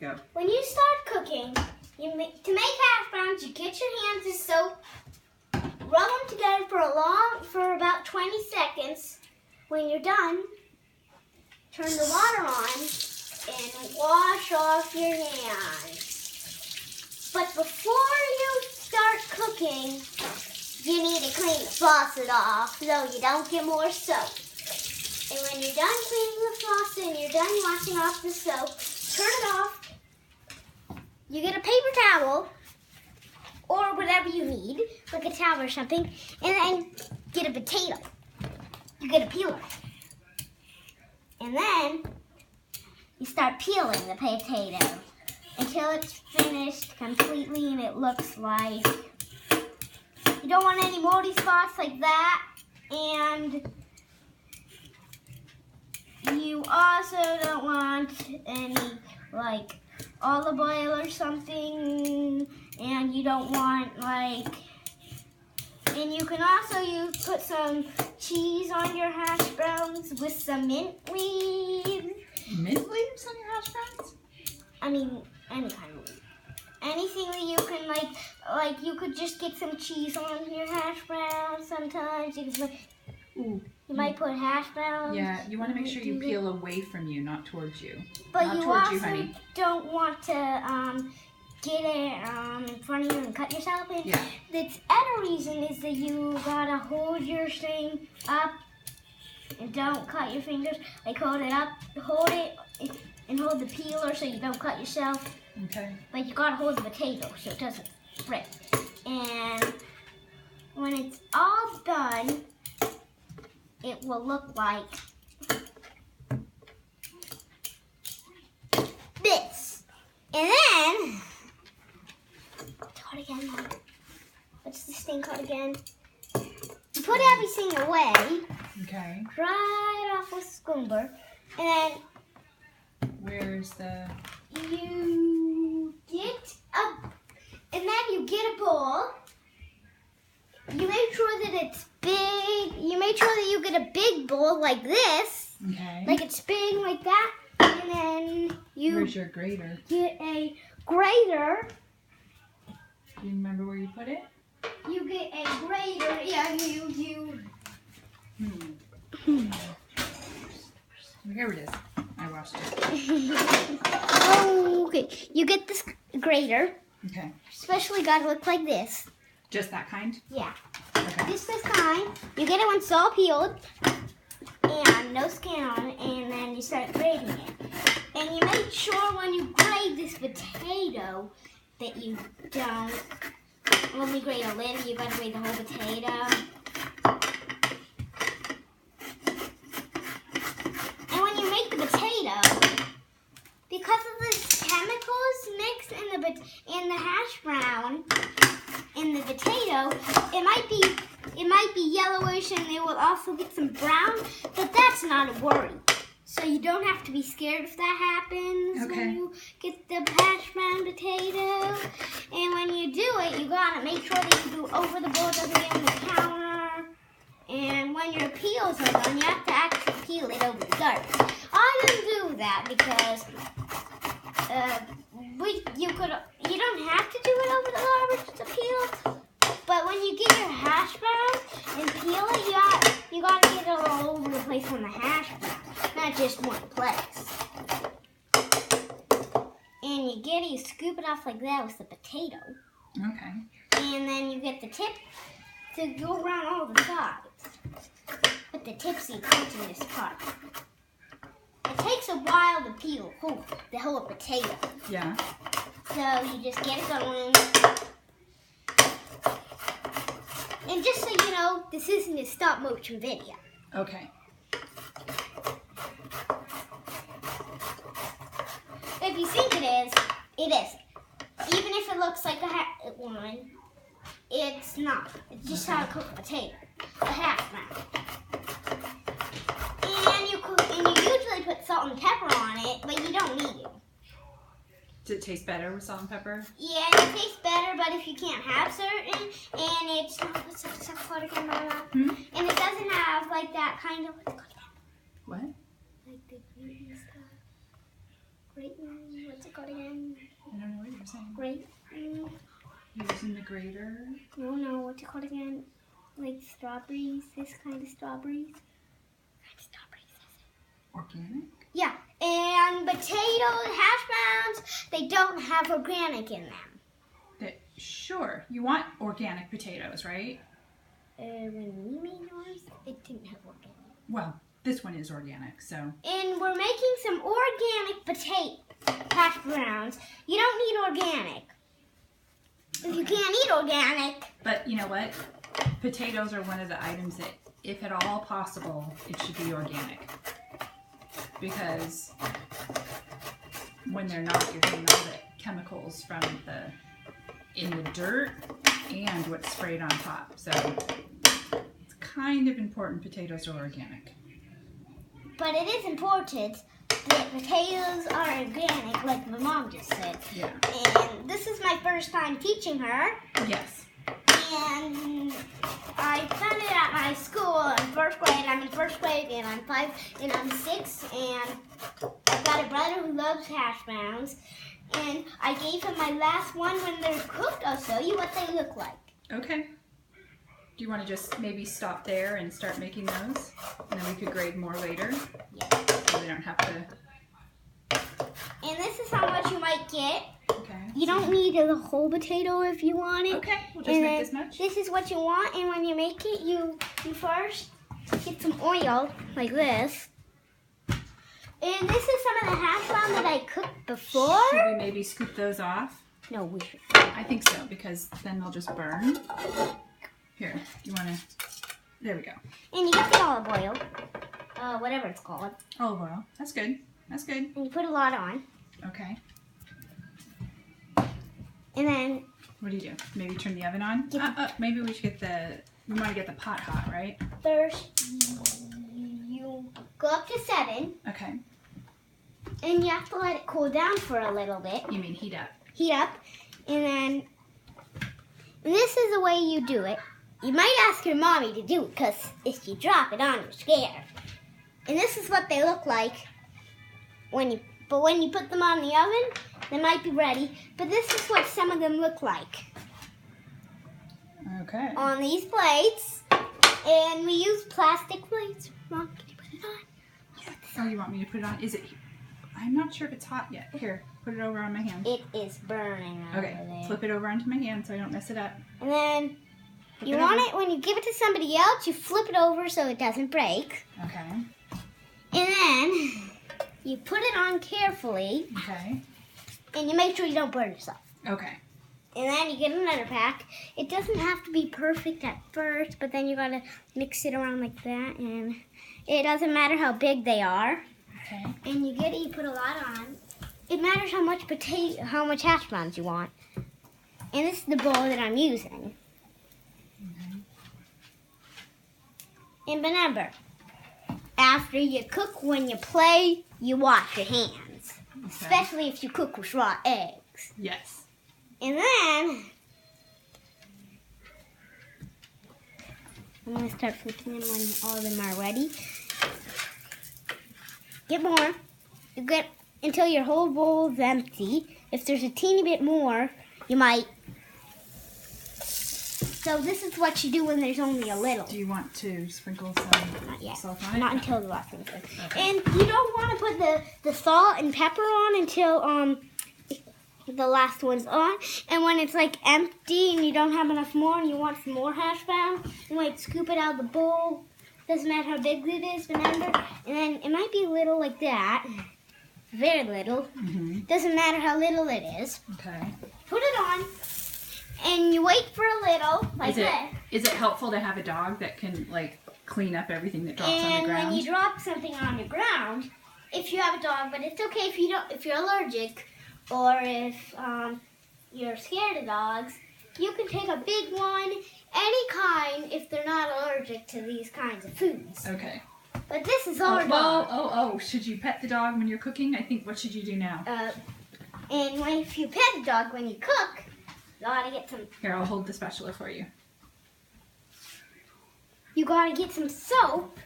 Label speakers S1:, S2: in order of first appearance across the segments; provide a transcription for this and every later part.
S1: Go.
S2: When you start cooking, to make hash browns, you get your hands in soap, rub them together for about 20 seconds. When you're done, turn the water on and wash off your hands. But before you start cooking, you need to clean the faucet off so you don't get more soap. And when you're done cleaning the faucet and you're done washing off the soap, turn it off. You get a paper towel or whatever you need, like a towel or something, and then get a potato. You get a peeler. And then you start peeling the potato until it's finished completely and it looks like you don't want any moldy spots like that. And you also don't want any like olive oil or something, and you don't want and you can also put some cheese on your hash browns with some mint leaves.
S1: Mint leaves on your hash browns?
S2: I mean, any kind of leaf. Anything that you can like you could just get some cheese on your hash browns sometimes. You might put hash browns.
S1: Yeah, you want to make sure you peel away from you, not towards you.
S2: But
S1: not
S2: you
S1: towards
S2: also
S1: you, honey.
S2: don't want to get it in front of you and cut yourself. And
S1: yeah.
S2: The other reason is that you gotta hold your thing up and don't cut your fingers. Like hold it up, hold it, and hold the peeler so you don't cut yourself.
S1: Okay.
S2: But you gotta hold the potato so it doesn't rip. And when it's all done, it will look like this. And then, what's it called again, Mom? What's this thing called again? You put everything away.
S1: Okay.
S2: Dry it off with scumber. And then
S1: where's the...
S2: You get a bowl. You make sure that it's big. You make sure that you get a big bowl like this.
S1: Okay.
S2: Like it's big like that. And then you
S1: where's your grater?
S2: Get a grater.
S1: Do you remember where you put it?
S2: You get a grater. Yeah, you.
S1: Here it is. I washed it.
S2: Oh, okay. You get this grater.
S1: Okay.
S2: Especially gotta look like this.
S1: Just that kind?
S2: Yeah.
S1: Okay.
S2: Just this kind. You get it when it's all peeled and no skin on it, and then you start grating it. And you make sure when you grate this potato that you don't only grate a little. You gotta grate the whole potato. And when you make the potato, because of the chemicals mixed in the hash brown in the potato, it might be yellowish and it will also get some brown, but that's not a worry. So you don't have to be scared if that happens when you get the hash brown potato. And when you do it, you gotta make sure that you do over the bowl, doesn't get on the counter. And when your peels are done, you have to actually peel it over the garbage. I didn't do that because you don't have to do it over the garbage to peel. But when you get your hash brown and peel it, you gotta get it all over the place on the hash brown, not just one place. And you scoop it off like that with the potato.
S1: Okay.
S2: And then you get the tip to go around all the sides. But the tipsy comes in this part. It takes a while to peel the whole potato.
S1: Yeah.
S2: So you just get it going. And just so you know, this isn't a stop motion video.
S1: Okay.
S2: If you think it is, it isn't. Even if it looks like one, it's not. It's just how to cook a potato, a hash brown. And you usually put salt and pepper on it, but you don't need it.
S1: Does it taste better with salt and pepper?
S2: Yeah, it tastes better, but if you can't have certain, and it's not, what's it called again, Mama? And it doesn't have like that kind of, what's it called again?
S1: What?
S2: Like the grating stuff. Grating, what's it called again?
S1: you're saying?
S2: Great.
S1: Using the grater.
S2: I don't know what's it called again. Like strawberries. This kind of strawberries. What kind of strawberries is it?
S1: Organic?
S2: Yeah. And potatoes, hash browns, they don't have organic in them.
S1: Sure. You want organic potatoes, right?
S2: When we made ours, it didn't have organic.
S1: Well, this one is organic, so.
S2: And we're making some organic hash browns. You don't need organic. If you can't eat organic.
S1: But you know what? Potatoes are one of the items that, if at all possible, it should be organic. Because when they're not, you're getting all the chemicals from in the dirt and what's sprayed on top. So it's kind of important potatoes are organic.
S2: But it is important that potatoes are organic, like my mom just said.
S1: Yeah.
S2: And this is my first time teaching her.
S1: Yes.
S2: And I found it at my school in first grade. I'm in first grade, and I'm 5, and I'm 6, and I've got a brother who loves hash browns. And I gave him my last one when they're cooked. I'll show you what they look like.
S1: Okay. Do you want to just maybe stop there and start making those? And then we could grade more later?
S2: Yeah.
S1: So we don't have to.
S2: And this is how much you might get.
S1: Okay.
S2: You don't need the whole potato if you want it.
S1: Okay, we'll just make this much.
S2: This is what you want, and when you make it, you first get some oil, like this. And this is some of the hash brown that I cooked before.
S1: Should we maybe scoop those off?
S2: No, we should.
S1: I think so, because then they'll just burn. Here, do you want to... There we go.
S2: And you get the olive oil, whatever it's called.
S1: Olive oil. That's good. That's good.
S2: And you put a lot on.
S1: Okay.
S2: And then...
S1: What do you do? Maybe turn the oven on? Maybe we should get we want to get the pot hot, right?
S2: First, you go up to 7.
S1: Okay.
S2: And you have to let it cool down for a little bit.
S1: You mean heat up?
S2: Heat up. And this is the way you do it. You might ask your mommy to do it, because if you drop it on, you're scared. And this is what they look like when you put them on the oven. They might be ready, but this is what some of them look like.
S1: Okay.
S2: On these plates, and we use plastic plates. Mom, can you put it on?
S1: Yes. Oh, you want me to put it on? Is it? I'm not sure if it's hot yet. Here, put it over on my hand.
S2: It is burning over
S1: Okay,
S2: there.
S1: flip it over onto my hand so I don't mess it up.
S2: And then you want it when you give it to somebody else, you flip it over so it doesn't break.
S1: Okay.
S2: And then you put it on carefully.
S1: Okay.
S2: And you make sure you don't burn yourself.
S1: Okay.
S2: And then you get another pack. It doesn't have to be perfect at first, but then you gotta mix it around like that, and it doesn't matter how big they are.
S1: Okay.
S2: And you get it, you put a lot on. It matters how much hash browns you want. And this is the bowl that I'm using.
S1: Okay.
S2: And remember, after you cook, when you play, you wash your hands.
S1: Okay.
S2: Especially if you cook with raw eggs.
S1: Yes.
S2: And then I'm going to start flipping them when all of them are ready. Get more. You get until your whole bowl is empty. If there's a teeny bit more, you might. So this is what you do when there's only a little.
S1: Do you want to sprinkle some
S2: Not yet.
S1: salt on it?
S2: Not until the last one's done.
S1: Okay.
S2: And you don't want to put the salt and pepper on until the last one's on. And when it's like empty and you don't have enough more and you want some more hash browns, you might scoop it out of the bowl. Doesn't matter how big it is, remember? And then it might be little like that. Very little.
S1: Mm-hmm.
S2: Doesn't matter how little it is.
S1: Okay.
S2: Put it on. And you wait for a little, like that.
S1: Is it helpful to have a dog that can like clean up everything that drops on the
S2: And
S1: ground?
S2: when you drop something on the ground, if you have a dog, but it's okay if you don't, if you're allergic or if you're scared of dogs, you can take a big one, any kind, if they're not allergic to these kinds of foods.
S1: Okay.
S2: But this is our dog.
S1: Oh, should you pet the dog when you're cooking? I think, what should you do now?
S2: And if you pet the dog when you cook, you gotta get some.
S1: Here, I'll hold the spatula for you.
S2: You gotta get some soap.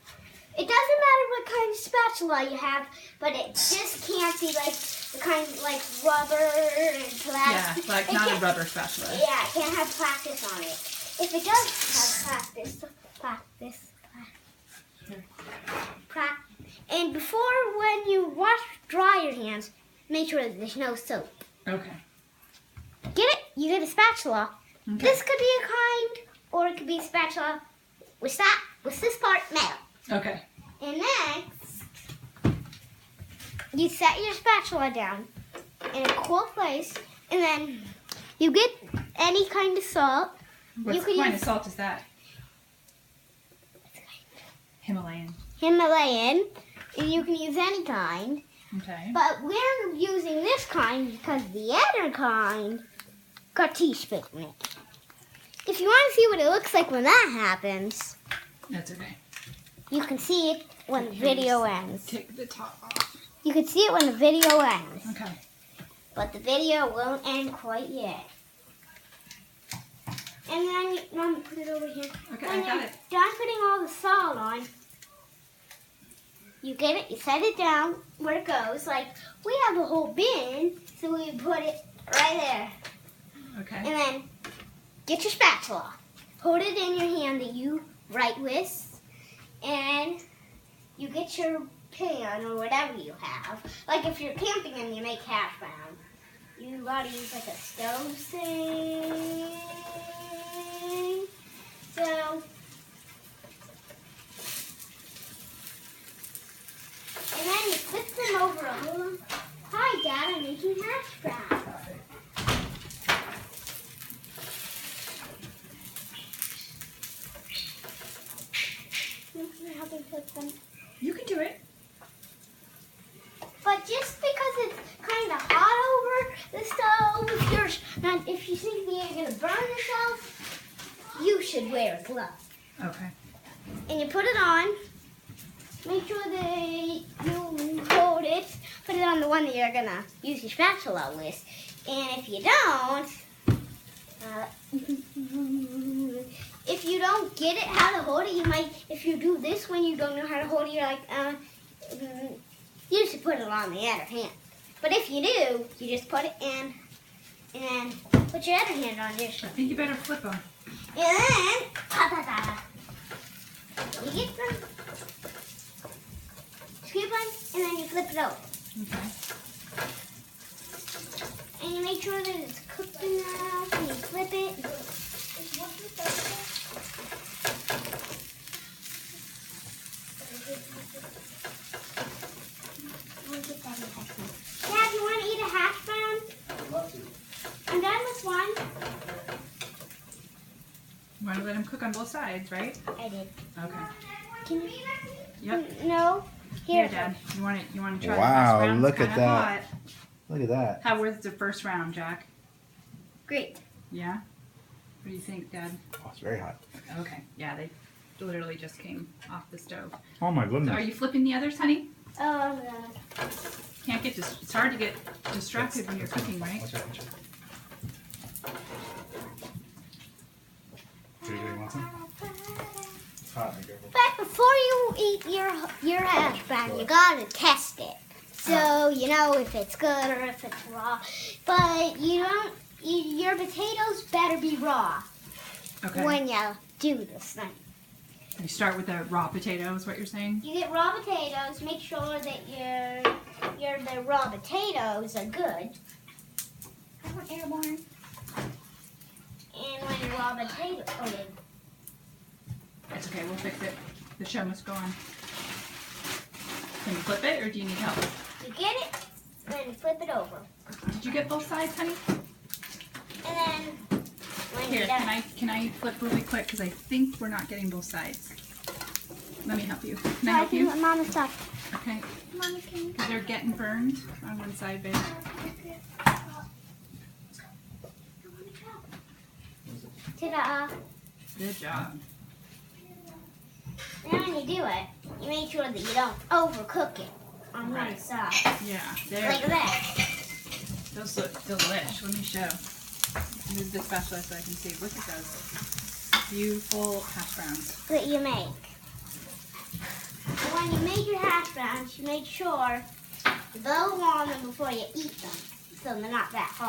S2: It doesn't matter what kind of spatula you have, but it just can't be like the kind like rubber and plastic.
S1: Yeah, like not a rubber spatula.
S2: Yeah, it can't have plastic on it. If it does have and before when you dry your hands, make sure that there's no soap.
S1: Okay.
S2: Get it? You get a spatula.
S1: Okay.
S2: This could be a kind, or it could be a spatula with this part metal.
S1: Okay.
S2: And next, you set your spatula down in a cool place, and then you get any kind of salt.
S1: What kind of salt is that? Himalayan.
S2: Himalayan. And you can use any kind.
S1: Okay.
S2: But we're using this kind because the other kind got teaspoon in it. If you want to see what it looks like when that happens,
S1: That's okay.
S2: you can see it when the video ends.
S1: Take the top off.
S2: You can see it when the video ends.
S1: Okay.
S2: But the video won't end quite yet. And then, Mom, put it over here.
S1: Okay,
S2: when
S1: I got
S2: you're
S1: it.
S2: done putting all the salt on, you get it, you set it down where it goes. Like, we have a whole bin, so we put it right there.
S1: Okay.
S2: And then, get your spatula. Hold it in your hand that you write with, and you get your pan or whatever you have. Like, if you're camping and you make hash brown, you gotta use like a stove thing. So, and then you flip them over a whole. Hi, Dad, I'm making hash browns. Help me flip them.
S1: You can do it.
S2: But just because it's kind of hot over the stove, if you think you're going to burn yourself, you should wear gloves.
S1: Okay.
S2: And you put it on. Make sure that you hold it. Put it on the one that you're going to use your spatula with. And if you don't, if you don't get it how to hold it, you might, if you do this when you don't know how to hold it, you're like, you should put it on the other hand. But if you do, you just put it in and put your other hand on your
S1: I think you better flip them.
S2: And then, you get them, scoop them, and then you flip it over.
S1: Okay.
S2: And you make sure that it's cooked enough, and you flip it. Dad, you want to eat a hash brown?
S3: I'd love to.
S2: I'm done with one.
S1: You want to let them cook on both sides, right?
S2: I did.
S1: Okay.
S2: Can you?
S1: Yep.
S2: No.
S1: Here, Dad. You want to try
S3: Wow,
S1: the first round?
S3: look
S1: It's
S3: at
S1: kinda
S3: that.
S1: hot.
S3: Look at that.
S1: How was the first round, Jack?
S2: Great.
S1: Yeah? What do you think, Dad?
S3: Oh, it's very hot.
S1: Okay. Yeah, they literally just came off the stove.
S3: Oh my
S1: So
S3: goodness.
S1: are you flipping the others, honey?
S2: Oh, no.
S1: Can't get it's hard to get distracted when you're cooking, right?
S3: Watch out, watch out. Do you want some? It's hot. Be careful.
S2: But before you eat your hash brown, you gotta test it. So you know if it's good or if it's raw. But your potatoes better be raw
S1: Okay.
S2: when you do this thing.
S1: You start with the raw potatoes, what you're saying?
S2: You get raw potatoes. Make sure that the raw potatoes are good. I want airborne. And when your raw potatoes,
S1: It's okay, we'll fix it. The show must go on. Can you flip it or do you need help?
S2: you get it, then flip it over,
S1: Did you get both sides, honey?
S2: and then when
S1: Here,
S2: you're done,
S1: can I flip really quick because I think we're not getting both sides. Let me help you. Can I help you?
S2: Mama's stuck.
S1: Okay.
S2: Mama, can you?
S1: Because they're getting burned on one side, babe.
S2: Ta-da!
S1: Good job.
S2: Then when you do it, you make sure that you don't overcook it on one
S1: Right.
S2: side.
S1: Yeah, there.
S2: Like that.
S1: Those look delish. Let me show. Move the spatula so I can see. Look at those. Beautiful hash browns.
S2: That you make. And when you make your hash browns, you make sure blow on them before you eat them, so they're not that hot.